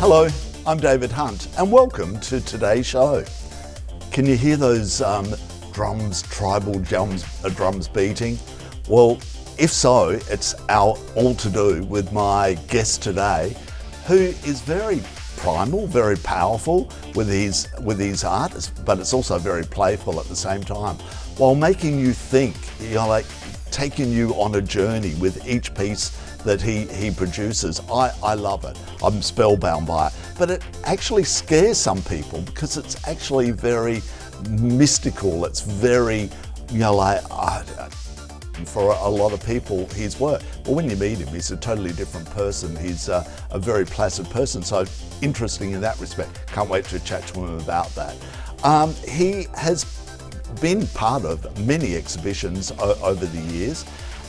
Hello, I'm David Hunt and welcome to today's show. Can you hear those drums, tribal drums beating? Well, if so, it's all to do with my guest today, who is very primal, very powerful with his art, but it's also very playful at the same time, while making you think, like taking you on a journey with each piece that he produces. I love it. I'm spellbound by it. But it actually scares some people because it's actually very mystical. It's very, for a lot of people, his work. But when you meet him, he's a totally different person. He's a very placid person. So interesting in that respect. Can't wait to chat to him about that. He has been part of many exhibitions over the years,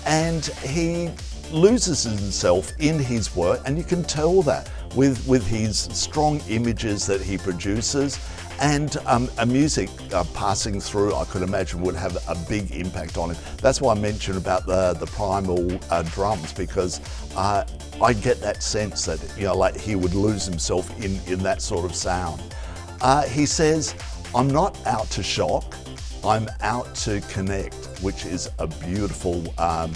and he loses himself in his work, and you can tell that with his strong images that he produces, and a music passing through, I could imagine, would have a big impact on him. That's why I mentioned about the primal drums, because I get that sense that like he would lose himself in that sort of sound. He says, "I'm not out to shock, I'm out to connect," which is a beautiful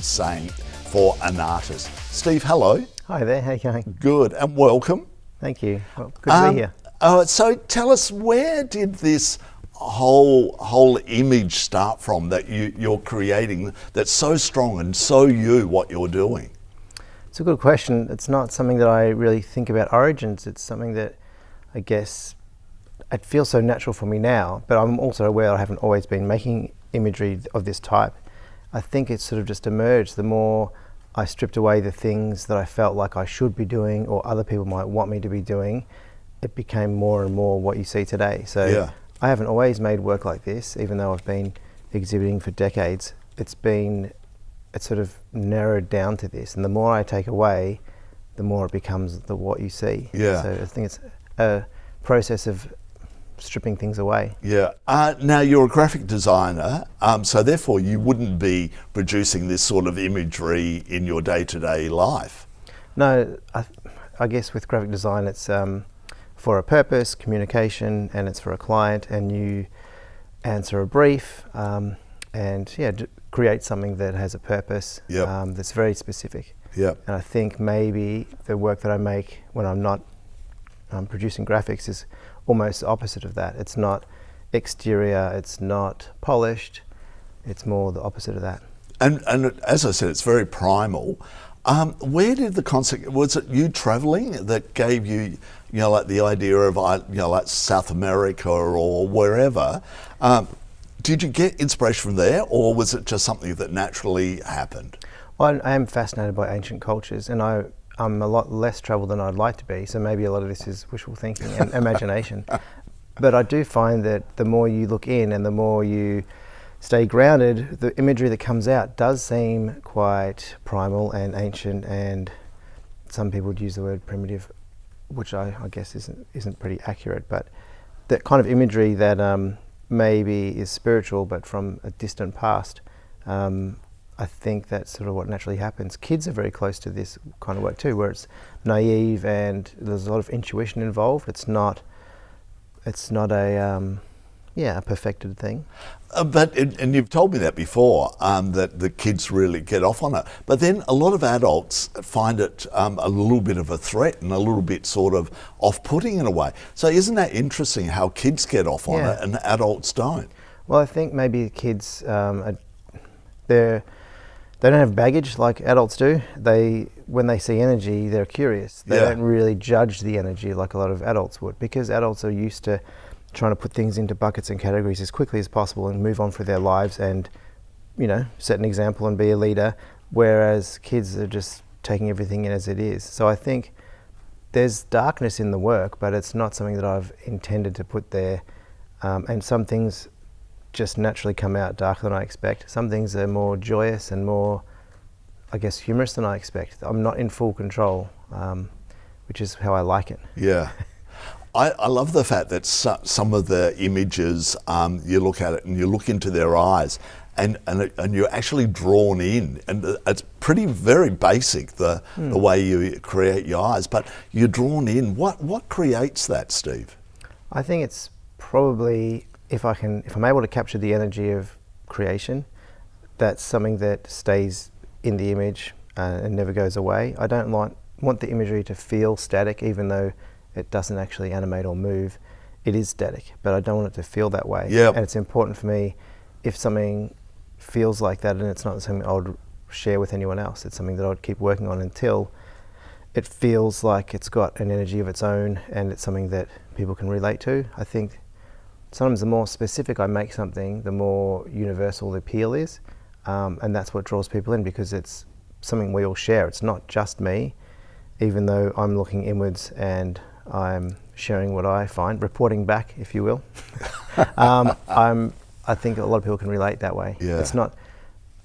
saying for an artist. Steve, hello. Hi there, how are you going? Good, and welcome. Thank you. Well, good to be here. So tell us, where did this whole image start from that you're creating that's so strong and so what you're doing? It's a good question. It's not something that I really think about origins. It's something that I guess it feels so natural for me now, but I'm also aware I haven't always been making imagery of this type. I think it's sort of just emerged. The more I stripped away the things that I felt like I should be doing or other people might want me to be doing, it became more and more what you see today. So yeah. I haven't always made work like this, even though I've been exhibiting for decades. It's sort of narrowed down to this, and the more I take away, the more it becomes what you see. Yeah. So I think it's a process of stripping things away. Yeah. Now you're a graphic designer, so therefore you wouldn't be producing this sort of imagery in your day-to-day life. No, I guess with graphic design it's for a purpose, communication, and it's for a client, and you answer a brief and create something that has a purpose. Yep. That's very specific. Yep. And I think maybe the work that I make when I'm not producing graphics is almost the opposite of that. It's not exterior, it's not polished, it's more the opposite of that. And as I said, it's very primal. Where did the concept, was it you traveling that gave you, like the idea of, like South America or wherever? Did you get inspiration from there, or was it just something that naturally happened? Well, I am fascinated by ancient cultures, and I'm a lot less traveled than I'd like to be, so maybe a lot of this is wishful thinking and imagination. But I do find that the more you look in and the more you stay grounded, the imagery that comes out does seem quite primal and ancient, and some people would use the word primitive, which I guess isn't pretty accurate, but that kind of imagery that maybe is spiritual but from a distant past, I think that's sort of what naturally happens. Kids are very close to this kind of work too, where it's naive and there's a lot of intuition involved. It's not a perfected thing. And you've told me that before, that the kids really get off on it. But then a lot of adults find it a little bit of a threat and a little bit sort of off-putting in a way. So isn't that interesting how kids get off on it and adults don't? Well, I think maybe kids, they don't have baggage like adults do. When they see energy, they're curious. They don't really judge the energy like a lot of adults would, because adults are used to trying to put things into buckets and categories as quickly as possible and move on through their lives and, set an example and be a leader, whereas kids are just taking everything in as it is. So I think there's darkness in the work, but it's not something that I've intended to put there. And some things just naturally come out darker than I expect. Some things are more joyous and more, I guess, humorous than I expect. I'm not in full control, which is how I like it. Yeah. I love the fact that some of the images, you look at it and you look into their eyes and you're actually drawn in, and it's very basic the way you create your eyes, but you're drawn in. What creates that, Steve? I think it's probably if I'm able to capture the energy of creation, that's something that stays in the image and never goes away. I don't want the imagery to feel static, even though it doesn't actually animate or move. It is static, but I don't want it to feel that way. Yep. And it's important for me, if something feels like that, and it's not something I would share with anyone else, it's something that I would keep working on until it feels like it's got an energy of its own and it's something that people can relate to. I think sometimes the more specific I make something, the more universal the appeal is, and that's what draws people in, because it's something we all share. It's not just me, even though I'm looking inwards and I'm sharing what I find, reporting back, if you will. I think a lot of people can relate that way. Yeah. It's not.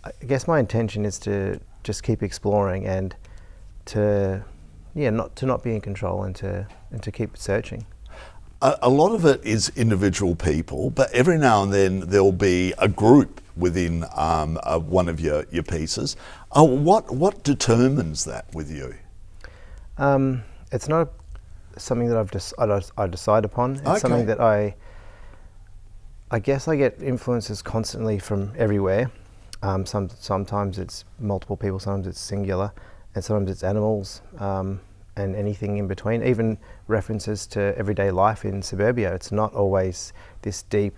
I guess my intention is to just keep exploring and to not be in control and to keep searching. A lot of it is individual people, but every now and then there'll be a group within one of your pieces. What determines that with you? It's not something that I decide upon. It's Okay. something that I guess I get influences constantly from everywhere. Sometimes it's multiple people, sometimes it's singular, and sometimes it's animals, and anything in between. Even references to everyday life in suburbia. It's not always this deep,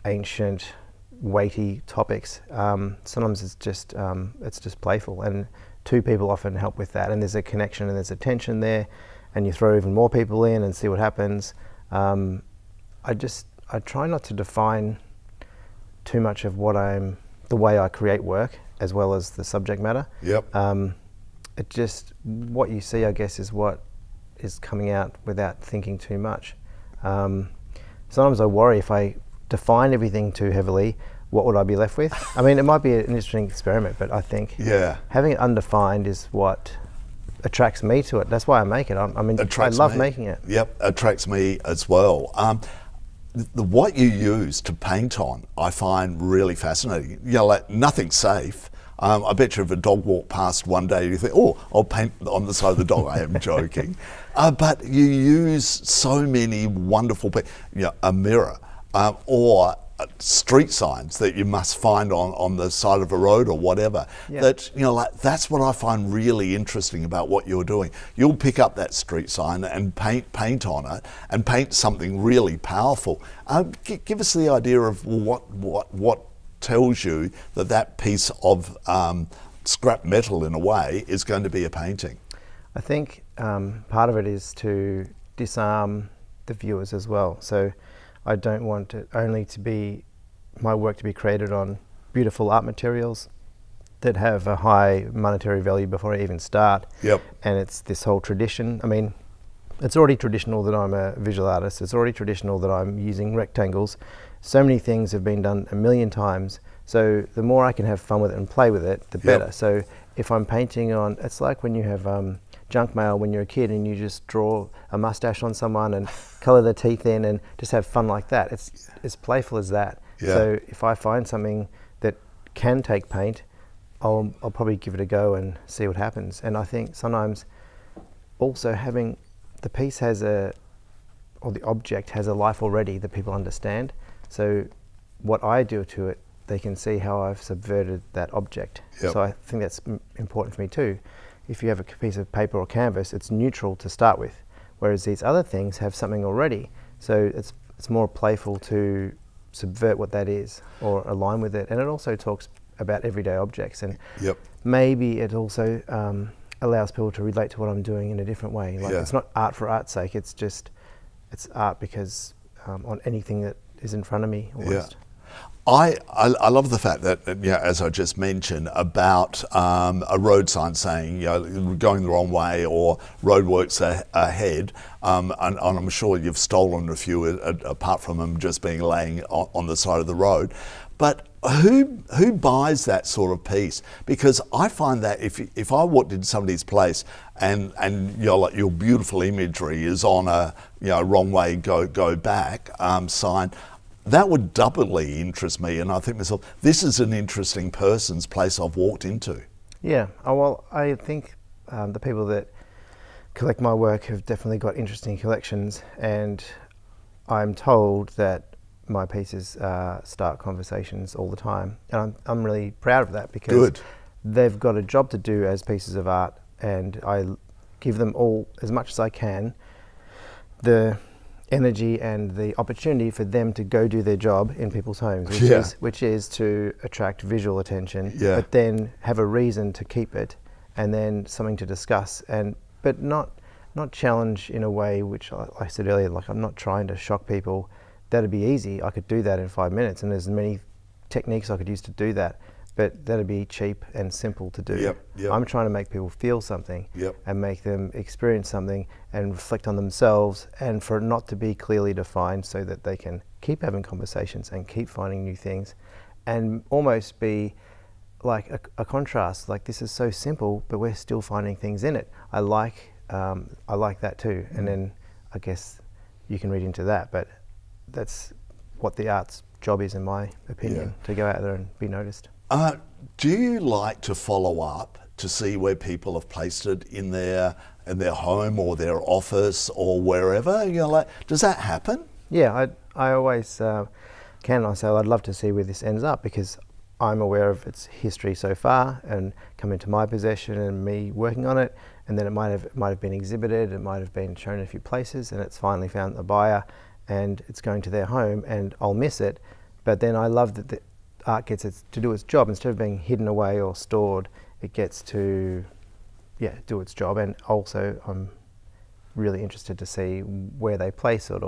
ancient, weighty topics. Sometimes it's just playful, and two people often help with that. And there's a connection and there's a tension there, and you throw even more people in and see what happens. I try not to define too much of the way I create work, as well as the subject matter. Yep. It just, what you see, I guess, is what is coming out without thinking too much. Sometimes I worry if I define everything too heavily, what would I be left with? I mean, it might be an interesting experiment, but I think having it undefined is what attracts me to it. That's why I make it. I love making it. Yep, attracts me as well. What you use to paint on, I find really fascinating. You know, like, nothing's safe. I bet you if a dog walked past one day, you think, oh, I'll paint on the side of the dog. I am joking. But you use so many wonderful, a mirror or street signs that you must find on the side of a road or whatever. Yeah. That, that's what I find really interesting about what you're doing. You'll pick up that street sign and paint on it, and paint something really powerful. Give us the idea of what tells you that piece of scrap metal, in a way, is going to be a painting. I think part of it is to disarm the viewers as well. So I don't want it only to be my work to be created on beautiful art materials that have a high monetary value before I even start. Yep. And it's this whole tradition. I mean, it's already traditional that I'm a visual artist. It's already traditional that I'm using rectangles. So many things have been done a million times. So the more I can have fun with it and play with it, the better. Yep. So if I'm painting on, it's like when you have junk mail when you're a kid and you just draw a mustache on someone and colour their teeth in and just have fun like that. It's as playful as that. Yeah. So if I find something that can take paint, I'll probably give it a go and see what happens. And I think sometimes also having the piece or the object has a life already that people understand. So what I do to it, they can see how I've subverted that object. Yep. So I think that's important for me too. If you have a piece of paper or canvas, it's neutral to start with, whereas these other things have something already. So it's more playful to subvert what that is or align with it. And it also talks about everyday objects, and maybe it also allows people to relate to what I'm doing in a different way. Like, it's not art for art's sake, it's art because on anything that is in front of me almost. I love the fact that, as I just mentioned, about a road sign saying, going the wrong way or roadworks ahead, and I'm sure you've stolen a few apart from them just being laying on the side of the road. But who buys that sort of piece? Because I find that if I walked into somebody's place and like your beautiful imagery is on a wrong way, go back sign, that would doubly interest me, and I think myself, this is an interesting person's place I've walked into. Yeah, oh, well, I think the people that collect my work have definitely got interesting collections, and I'm told that my pieces start conversations all the time, and I'm really proud of that, because they've got a job to do as pieces of art, and I give them all, as much as I can, the energy and the opportunity for them to go do their job in people's homes, which is to attract visual attention, but then have a reason to keep it, and then something to discuss, but not challenge in a way which, like I said earlier, like I'm not trying to shock people. That'd be easy. I could do that in 5 minutes, and there's many techniques I could use to do that, but that'd be cheap and simple to do. I'm trying to make people feel something and make them experience something and reflect on themselves, and for it not to be clearly defined, so that they can keep having conversations and keep finding new things, and almost be like a contrast. Like, this is so simple, but we're still finding things in it. I like that too. And then I guess you can read into that, but that's what the art's job is, in my opinion, to go out there and be noticed. Do you like to follow up to see where people have placed it in their home or their office or wherever? You know, like, does that happen? Yeah, I always can. I say I'd love to see where this ends up, because I'm aware of its history so far and come into my possession and me working on it, and then it might have been exhibited, it might have been shown in a few places, and it's finally found a buyer and it's going to their home, and I'll miss it. But then I love that the art gets to do its job. Instead of being hidden away or stored, it gets to do its job. And also I'm really interested to see where they place it,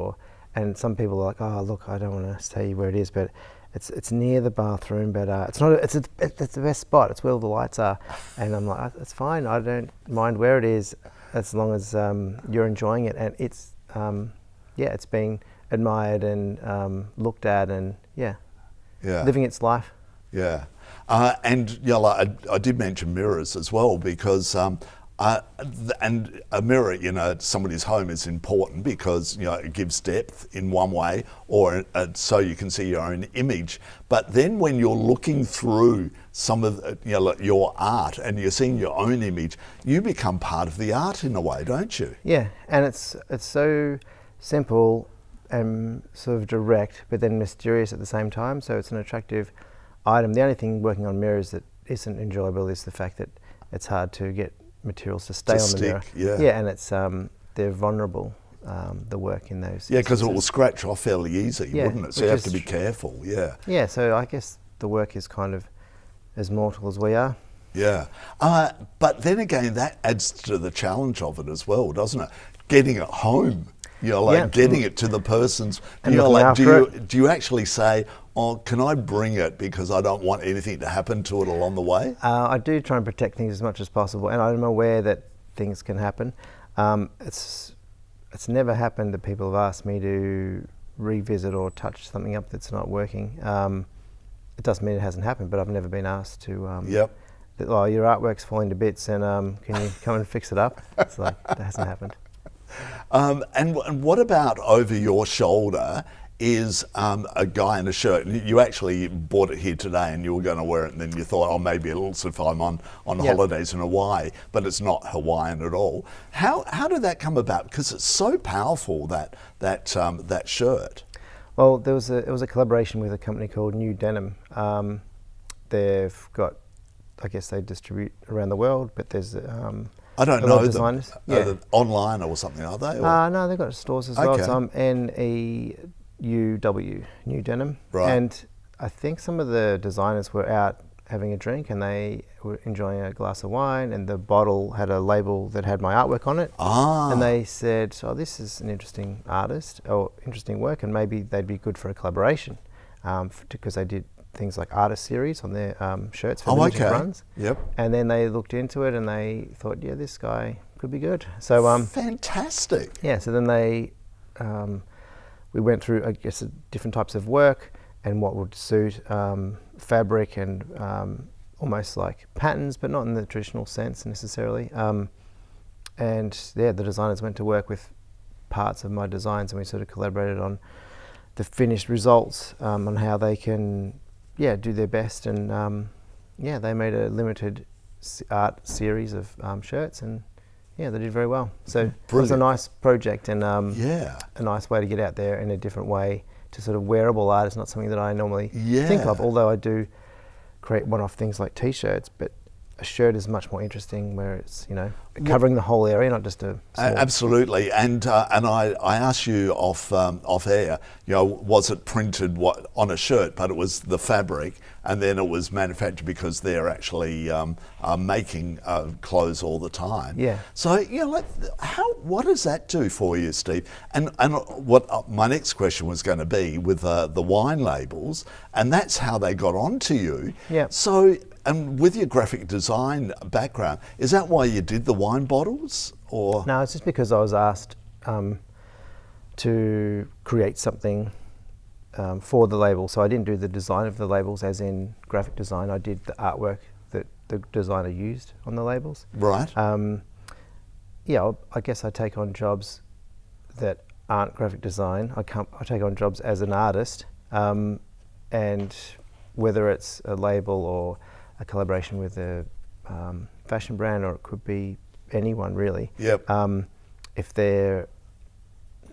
and some people are like, oh look, I don't want to tell you where it is, but it's near the bathroom, but it's the best spot, it's where all the lights are. And I'm like, that's fine, I don't mind where it is, as long as you're enjoying it, and it's it's being admired and looked at, and living its life. And like I did mention mirrors as well, because and a mirror, somebody's home is important, because it gives depth in one way, or so you can see your own image. But then when you're looking through some of like your art and you're seeing your own image, you become part of the art in a way, don't you? Yeah, and it's so simple and sort of direct, but then mysterious at the same time. So it's an attractive item. The only thing working on mirrors that isn't enjoyable is the fact that it's hard to get materials to stay on the mirror. And it's they're vulnerable, the work in those. Because it will scratch off fairly easy, wouldn't it? So you have to be careful. So I guess the work is kind of as mortal as we are. But then again, that adds to the challenge of it as well, doesn't it? Getting it home. Getting it to the person's. Do you actually say, oh, can I bring it because I don't want anything to happen to it along the way? I do try and protect things as much as possible, and I'm aware that things can happen. It's never happened that people have asked me to revisit or touch something up that's not working. It doesn't mean it hasn't happened, but I've never been asked to. Your artwork's falling to bits, and can you come and fix it up? It's like, that hasn't happened. And what about over your shoulder is a guy in a shirt? You actually bought it here today and you were going to wear it, and then you thought, oh, maybe it'll if I'm on holidays in Hawaii, but it's not Hawaiian at all. How did that come about? Because it's so powerful, that shirt. Well, it was a collaboration with a company called New Denim. They've got, I guess they distribute around the world, but there's I don't know them. Designers. Online or something, are they? No, they've got stores as well. So I'm NEUW, New Denim. Right. And I think some of the designers were out having a drink and they were enjoying a glass of wine, and the bottle had a label that had my artwork on it. And they said, oh, this is an interesting artist or interesting work, and maybe they'd be good for a collaboration, because they did things like artist series on their shirts for limited runs. And then they looked into it and they thought, yeah, this guy could be good. So fantastic. So then they we went through, I guess, different types of work and what would suit fabric and almost like patterns, but not in the traditional sense necessarily. And the designers went to work with parts of my designs, and we sort of collaborated on the finished results on how they can, do their best. And they made a limited art series of shirts, and they did very well. So it was a nice project, and a nice way to get out there in a different way to sort of wearable art. It's not something that I normally think of, although I do create one-off things like t-shirts, but a shirt is much more interesting, where it's covering the whole area, not just a small... Absolutely. And I asked you off air, was it printed on a shirt, but it was the fabric, and then it was manufactured because they're actually making clothes all the time. Yeah. So what does that do for you, Steve? And what my next question was going to be with the wine labels, and that's how they got onto you. Yeah. So. And with your graphic design background, is that why you did the wine bottles, or? No, it's just because I was asked to create something for the label. So I didn't do the design of the labels as in graphic design. I did the artwork that the designer used on the labels. Right. I guess I take on jobs that aren't graphic design. I take on jobs as an artist, and whether it's a label or a collaboration with a fashion brand, or it could be anyone really. Yep. If they're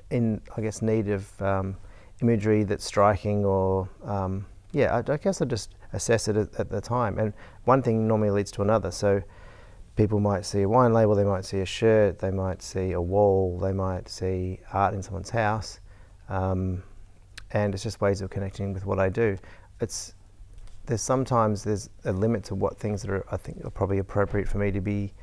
in, need of imagery that's striking, or I guess I just assess it at the time. And one thing normally leads to another. So people might see a wine label, they might see a shirt, they might see a wall, they might see art in someone's house, and it's just ways of connecting with what I do. Sometimes there's a limit to what things that I think are probably appropriate for me to be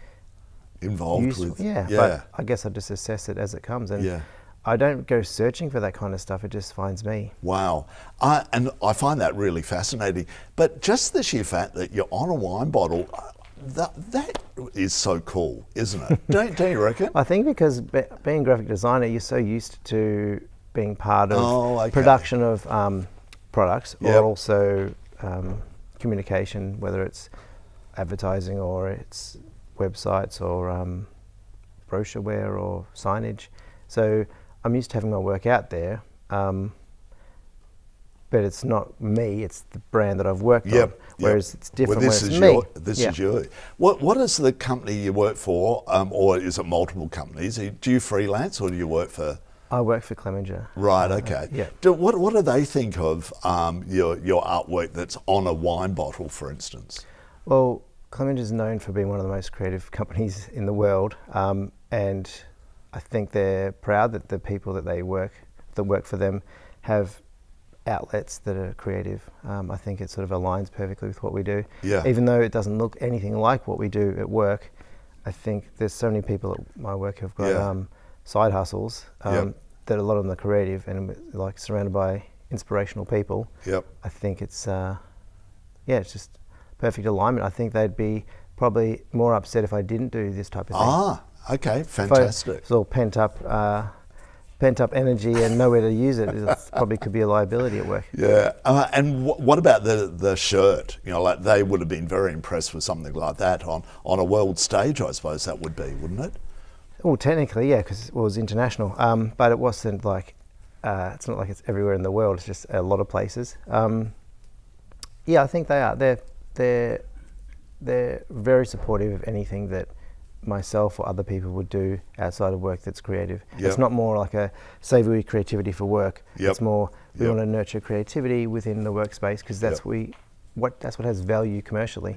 involved with. Yeah, but I guess I just assess it as it comes, and I don't go searching for that kind of stuff. It just finds me. Wow, and I find that really fascinating. But just the sheer fact that you're on a wine bottle, that is so cool, isn't it? don't you reckon? I think because being a graphic designer, you're so used to being part of production of products, or also communication, whether it's advertising or it's websites or brochureware or signage. So I'm used to having my work out there, but it's not me, it's the brand that I've worked on. Whereas it's different when it's me. This is you. What is the company you work for, or is it multiple companies? Do you freelance, or do you work for... I work for Clemenger. Right, okay. What do they think of your artwork that's on a wine bottle, for instance? Well, Clemenger is known for being one of the most creative companies in the world, and I think they're proud that the people that work for them have outlets that are creative. I think it sort of aligns perfectly with what we do. Yeah. Even though it doesn't look anything like what we do at work, I think there's so many people at my work who've got side hustles that a lot of them are creative and like surrounded by inspirational people. I think it's it's just perfect alignment. I think they'd be probably more upset if I didn't do this type of thing. Okay, fantastic. It's all pent up energy and nowhere to use it. It probably could be a liability at work. Yeah, and what about the shirt? Like they would have been very impressed with something like that on a world stage. I suppose that would be, wouldn't it? Well, technically, yeah, because it was international, but it wasn't like, it's not like it's everywhere in the world, it's just a lot of places. I think they are. They're very supportive of anything that myself or other people would do outside of work that's creative. It's not more like a savoury creativity for work. It's more, we want to nurture creativity within the workspace, because that's what has value commercially.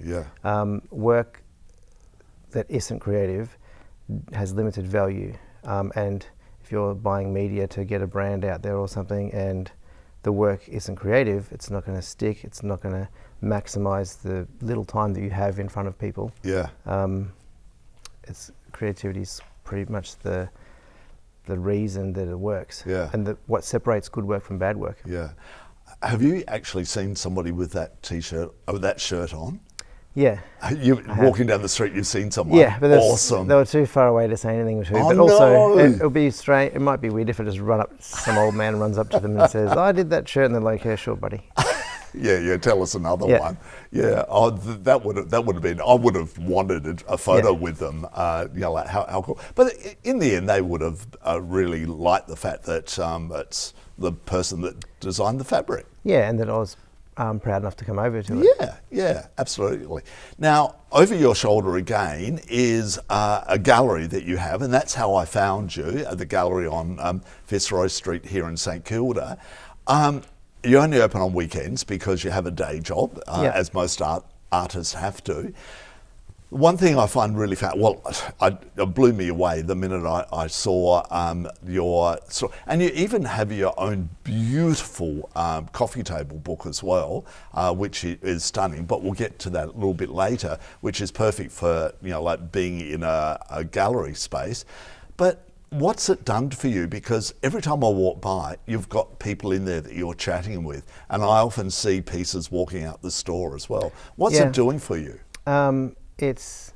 Work that isn't creative has limited value, and if you're buying media to get a brand out there or something and the work isn't creative, it's not going to stick, it's not going to maximize the little time that you have in front of people. Creativity is pretty much the reason that it works, and what separates good work from bad work. Have you actually seen somebody with that t-shirt or that shirt on? Yeah. You walking down the street, you've seen someone. Yeah, but awesome. They were too far away to say anything to. But also, it'll be strange. It might be weird if I just some old man runs up to them and says, "I did that shirt," and they're like, "Yeah, sure, buddy." Tell us another one. That would have been. I would have wanted a photo with them. Like how cool. But in the end, they would have really liked the fact that it's the person that designed the fabric. Yeah, and that I was proud enough to come over to it. Yeah, absolutely. Now, over your shoulder again is a gallery that you have, and that's how I found you, at the gallery on Fitzroy Street here in St Kilda. You only open on weekends because you have a day job, as most artists have to. One thing I find really it blew me away the minute I saw your, and you even have your own beautiful coffee table book as well, which is stunning, but we'll get to that a little bit later, which is perfect for, like being in a gallery space. But what's it done for you? Because every time I walk by, you've got people in there that you're chatting with, and I often see pieces walking out the store as well. What's it doing for you? It's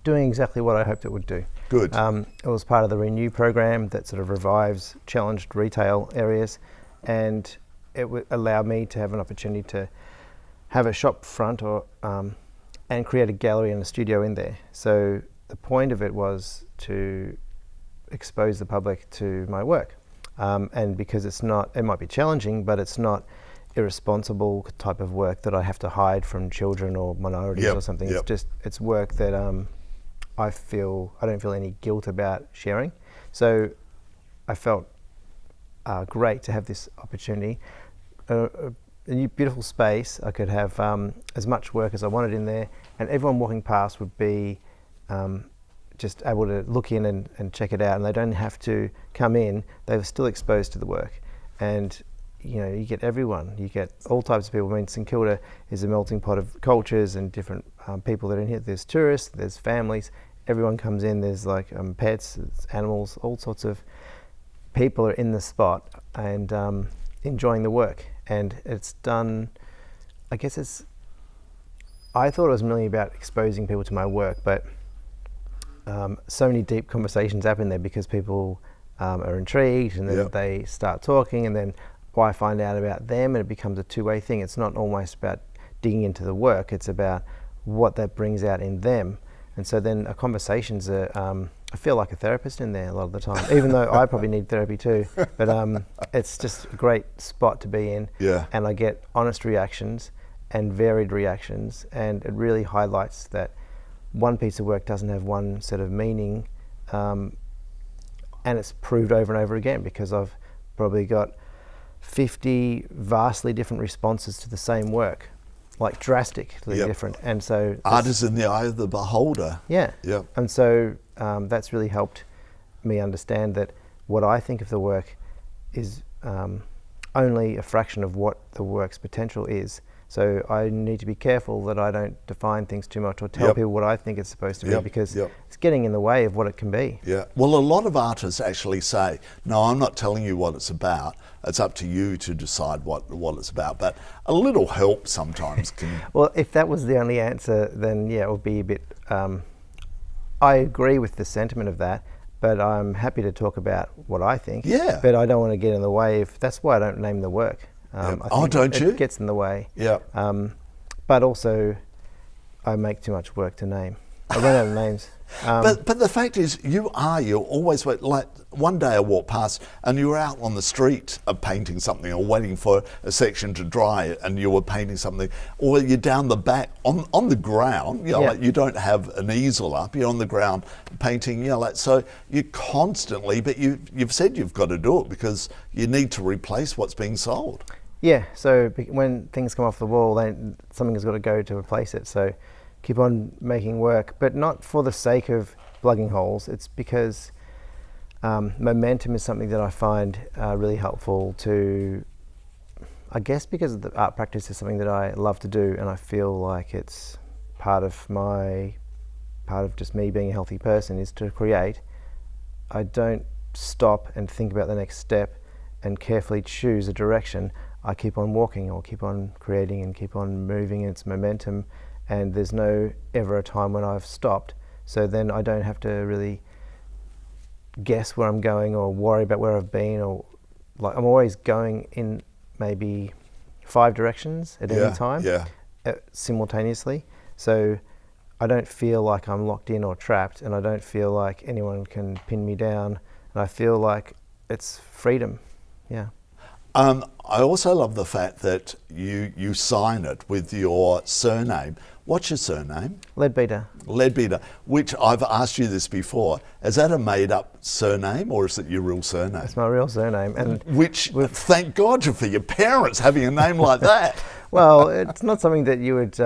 doing exactly what I hoped it would do. Good. It was part of the Renew program that sort of revives challenged retail areas, and it would allow me to have an opportunity to have a shop front and create a gallery and a studio in there. So the point of it was to expose the public to my work, and because it might be challenging, but it's not irresponsible type of work that I have to hide from children or minorities or something. It's work that I don't feel any guilt about sharing. So I felt great to have this opportunity, a new beautiful space. I could have as much work as I wanted in there, and everyone walking past would be just able to look in and check it out, and they don't have to come in. They're still exposed to the work, and you get everyone. You get all types of people. I mean, St Kilda is a melting pot of cultures and different people that are in here. There's tourists, there's families, everyone comes in. There's like pets, animals, all sorts of people are in the spot and enjoying the work. And it's done, I thought it was mainly about exposing people to my work, but so many deep conversations happen there because people are intrigued, and then they start talking, and then I find out about them, and it becomes a two-way thing. It's not almost about digging into the work, it's about what that brings out in them. And so then conversations are, I feel like a therapist in there a lot of the time, even though I probably need therapy too. But it's just a great spot to be in, and I get honest reactions and varied reactions, and it really highlights that one piece of work doesn't have one set of meaning, and it's proved over and over again because I've probably got 50 vastly different responses to the same work, like drastically different. And so art is in the eye of the beholder. And so that's really helped me understand that what I think of the work is only a fraction of what the work's potential is. So I need to be careful that I don't define things too much or tell people what I think it's supposed to be, because it's getting in the way of what it can be. Well, a lot of artists actually say, no, I'm not telling you what it's about. It's up to you to decide what it's about. But a little help sometimes can... Well, if that was the only answer, then it would be a bit... I agree with the sentiment of that, but I'm happy to talk about what I think. But I don't want to get in the way. That's why I don't name the work. I think it gets in the way. But also, I make too much work to name. I run out of names. But the fact is, you're always, like one day I walked past and you were out on the street painting something, or waiting for a section to dry and you were painting something, or you're down the back on the ground, like you don't have an easel up, you're on the ground painting, so you constantly, but you've said you've got to do it because you need to replace what's being sold. So when things come off the wall, then something has got to go to replace it. So keep on making work, but not for the sake of plugging holes. It's because momentum is something that I find really helpful to, I guess because the art practice is something that I love to do, and I feel like it's part of just me being a healthy person is to create. I don't stop and think about the next step and carefully choose a direction. I keep on walking or keep on creating and keep on moving. It's momentum, and there's no ever a time when I've stopped. So then I don't have to really guess where I'm going or worry about where I've been, or like I'm always going in maybe 5 directions at any time simultaneously. So I don't feel like I'm locked in or trapped, and I don't feel like anyone can pin me down, and I feel like it's freedom. Yeah. I also love the fact that you sign it with your surname. What's your surname? Leadbeater. Leadbeater, which I've asked you this before. Is that a made-up surname or is it your real surname? It's my real surname. And which, thank God for your parents having a name like that. well, it's not something that you would,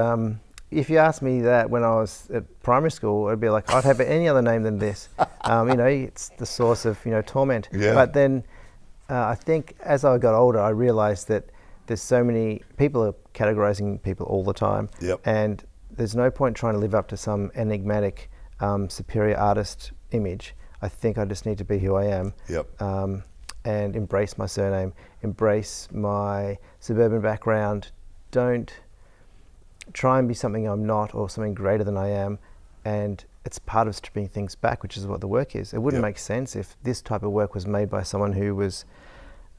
if you asked me that when I was at primary school, I'd be like, I'd have any other name than this. It's the source of, torment. Yeah. But then I think as I got older, I realized that there's so many people are categorizing people all the time. Yep. And there's no point trying to live up to some enigmatic superior artist image. I think I just need to be who I am. Yep. And embrace my surname, embrace my suburban background. Don't try and be something I'm not or something greater than I am. And it's part of stripping things back, which is what the work is. It wouldn't Yep. make sense if this type of work was made by someone who was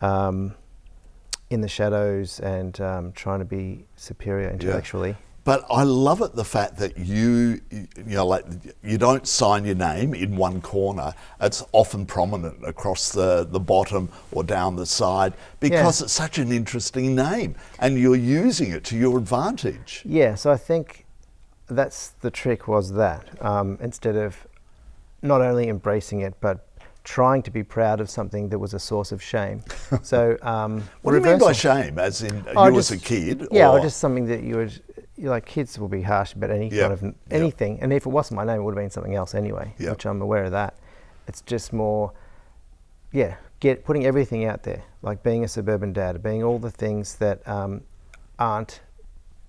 in the shadows and trying to be superior intellectually. Yeah. But I love it, the fact that you don't sign your name in one corner. It's often prominent across the bottom or down the side because it's such an interesting name and you're using it to your advantage. Yeah, so I think that's the trick, was that instead of not only embracing it, but trying to be proud of something that was a source of shame. So what do you mean by shame? As in you as a kid? Yeah, or just something that you would, like kids will be harsh about any kind of anything. And if it wasn't my name, it would have been something else anyway, which I'm aware of that. It's just more, putting everything out there, like being a suburban dad, being all the things that aren't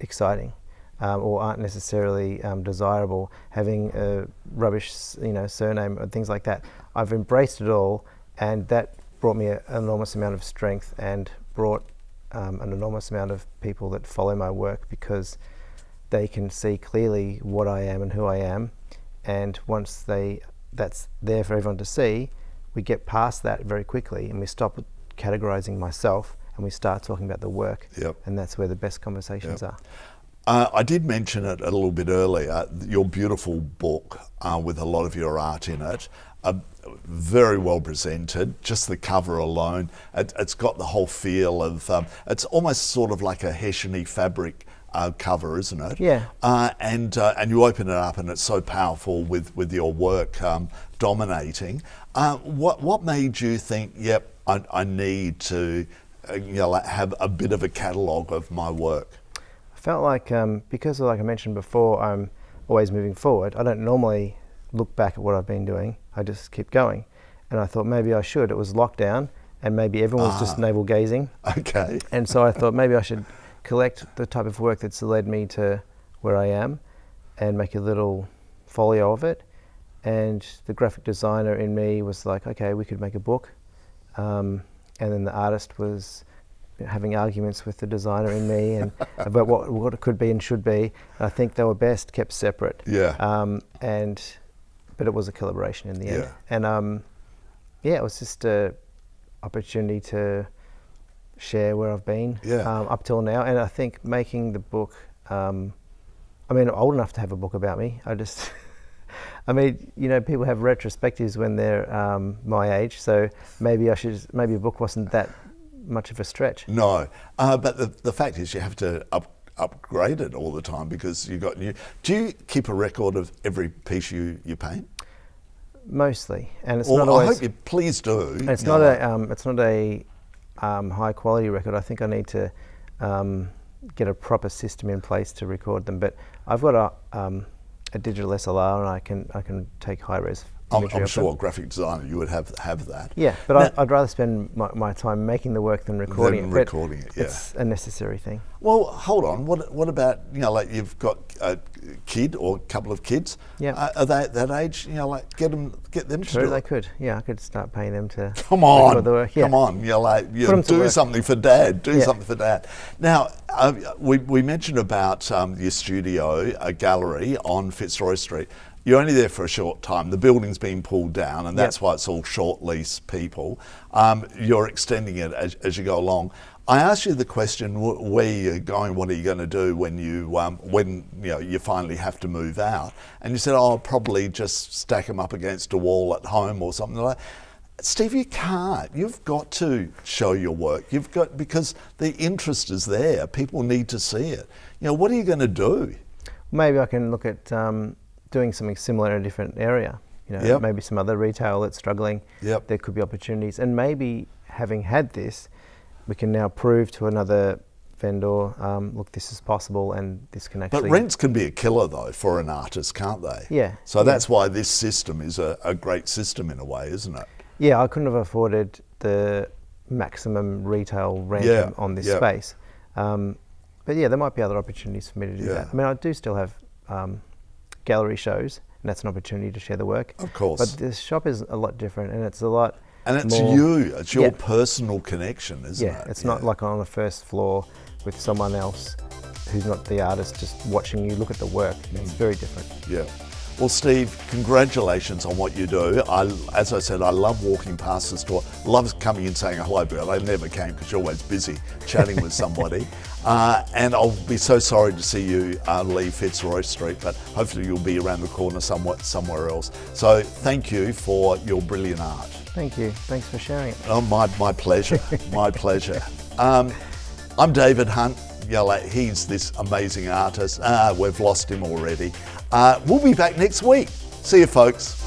exciting. Or aren't necessarily desirable, having a rubbish, surname and things like that. I've embraced it all, and that brought me an enormous amount of strength and brought an enormous amount of people that follow my work because they can see clearly what I am and who I am. And once that's there for everyone to see, we get past that very quickly and we stop categorizing myself and we start talking about the work. Yep. And that's where the best conversations are. I did mention it a little bit earlier, your beautiful book with a lot of your art in it, very well presented, just the cover alone. It's got the whole feel of, it's almost sort of like a hessian-y fabric cover, isn't it? Yeah. And you open it up and it's so powerful with your work dominating. What made you think, yep, I need to have a bit of a catalogue of my work? Felt like, because like I mentioned before, I'm always moving forward. I don't normally look back at what I've been doing. I just keep going. And I thought maybe I should. It was lockdown and maybe everyone was just navel gazing. Okay. And so I thought maybe I should collect the type of work that's led me to where I am and make a little folio of it. And the graphic designer in me was like, okay, we could make a book. And then the artist was having arguments with the designer in me and about what it could be and should be. And I think they were best kept separate. Yeah. But it was a collaboration in the end. Yeah. And it was just a opportunity to share where I've been up till now. And I think making the book, I'm old enough to have a book about me. People have retrospectives when they're my age, so maybe a book wasn't that much of a stretch. No, but the fact is you have to upgrade it all the time because you got new. Do you keep a record of every piece you paint? Mostly, and it's not always. I hope you please do. It's not a high quality record. I think I need to get a proper system in place to record them. But I've got a digital SLR, and I can take high res. I'm sure a graphic designer you would have that. Yeah, but I'd rather spend my time making the work than recording it. It's a necessary thing. Well, hold on. What about like you've got a kid or a couple of kids? Yeah. Are they at that age? Get them to do it. They could. Yeah, I could start paying them to record the work. Yeah. Come on. Do something for Dad. Do something for Dad. Now, we mentioned about your studio, a gallery on Fitzroy Street. You're only there for a short time. The building's been pulled down, and that's why it's all short lease people. You're extending it as you go along. I asked you the question: where you're going? What are you going to do when you finally have to move out? And you said, "Oh, I'll probably just stack them up against a wall at home or something like that." Steve, you can't. You've got to show your work. You've got, because the interest is there. People need to see it. You know, what are you going to do? Maybe I can look at doing something similar in a different area. You know, maybe some other retail that's struggling. There could be opportunities, and maybe having had this, we can now prove to another vendor, look, this is possible, and this can actually. But rents can be a killer though for an artist, can't they? Yeah. So that's why this system is a great system in a way, isn't it? Yeah, I couldn't have afforded the maximum retail rent on this space. But yeah, there might be other opportunities for me to do that. I mean, I do still have gallery shows, and that's an opportunity to share the work. Of course. But this shop is a lot different, and it's a lot And it's more, you, it's your personal connection, isn't it? Yeah, it's not like on the first floor with someone else who's not the artist just watching you look at the work. It's very different. Yeah. Well, Steve, congratulations on what you do. As I said, I love walking past the store. Love coming in saying hello, but I never came because you're always busy chatting with somebody. And I'll be so sorry to see you leave Fitzroy Street, but hopefully you'll be around the corner somewhere else. So thank you for your brilliant art. Thank you. Thanks for sharing it. Oh, my pleasure. My pleasure. I'm David Hunt. He's this amazing artist. We've lost him already. We'll be back next week. See you, folks.